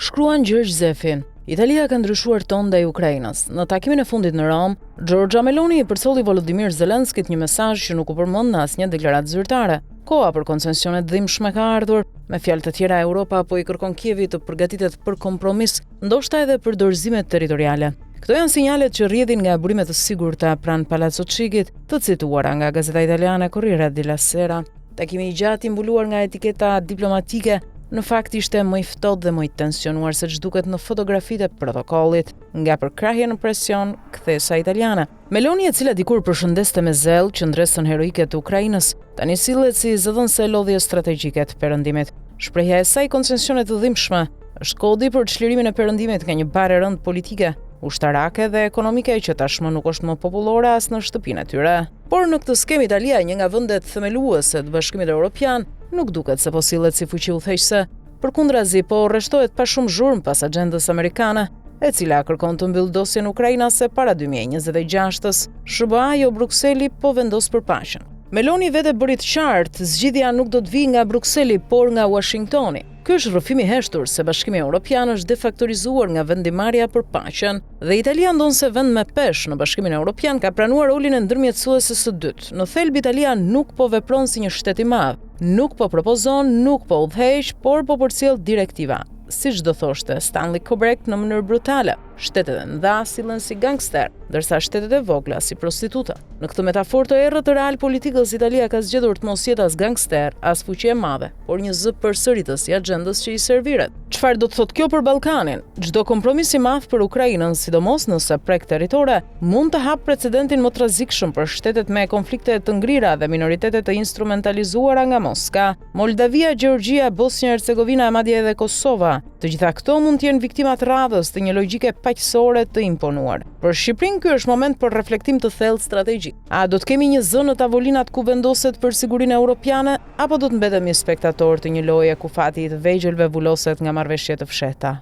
Shkruan Gjergj Zefin. Italia ka ndryshuar ton ndaj Ukrainës. Në takimin e fundit në Rom, Giorgia Meloni i përsolli Volodymyr Zelenskit një mesazh që nuk u përmend në asnjë deklaratë zyrtare. Koha për koncesionet dhimbshme ka ardhur. Me fjalë të tjera, Europa po i kërkon Kievit të përgatitet për kompromis, ndoshta edhe për dorëzime territoriale. Këto janë sinjalet që rrjedhin nga burimet të sigurta pranë Palazzo Chigit, të cituara nga gazeta italiane Corriere della Sera. Takimi i gjatë i mbuluar nga etiketa diplomatike në fakt ishte më i ftohtë dhe më i tensionuar se ç'duket në fotografitë e protokollit. Nga përkrahja në presion, kthesa italiane. Meloni, e cila dikur përshëndeste me zell qendresën heroike të Ukrainës, tani sillet si zëdhënëse lodhje strategjike të perëndimit. Shprehja e saj koncesionet të dhimbshme është kodi për çlirimin e perëndimit nga një barë e rëndë politike, ushtarake dhe ekonomike që tashmë nuk është më popullore as në shtëpinë e tyre. Por në këtë skemë Italia, një nga vendet themeluese të Bashkimit Evropian, nuk duket se po sillet si fuqi udhëheqëse, përkundrazi po rreshtohet pa shumë zhurmë pas agjendës amerikane, e cila kërkon të mbyll dosjen ukrainase para 2026-s. SBA jo Brukseli po vendos për paqen. Meloni vetë bëri të qartë, zgjidhja nuk do të vijë nga Brukseli, por nga Washingtoni. Ky është rrëfim i heshtur se Bashkimi Evropian është defaktorizuar nga vendimarrja për paqen dhe Italia ndonse vend me peshë në Bashkimin Evropian ka pranuar rolin e ndërmjetësuese së dytë. Në thelb Italia nuk po vepron si një shtet i madh, nuk po propozon, nuk po udhëheq, por po përcjell direktiva. Siç do thoshte Stanley Kubrick në mënyrë brutale, shtetet e mëdha sillen si gangster, ndërsa shtetet e vogla si prostituta. Në këtë metaforë të errët të real politikës, Italia ka zgjedhur të mos jetë as gangster, as fuqi e madhe, por një zë përsëritës i agjendës që i serviret. Çfarë do të thotë kjo për Ballkanin? Çdo kompromis i madh për Ukrainën, sidomos nëse prek territore, mund të hap precedentin më të rrezikshëm për shtetet me konflikte të ngrira dhe minoritetet të instrumentalizuara nga Moska. Moldavia, Gjeorgjia, Bosnia-Hercegovina, madje edhe Kosova. Të gjitha këto mund të jenë viktima të radhës të një logjike paqësore të imponuar. Për Shqipërinë ky është moment për reflektim të thellë strategjik. A do të kemi një zë në tavolinat ku vendoset për sigurinë europiane, apo do të mbetemi spektator të një loje ku fati i të vegjelve vuloset nga marrëveshje të fshehta?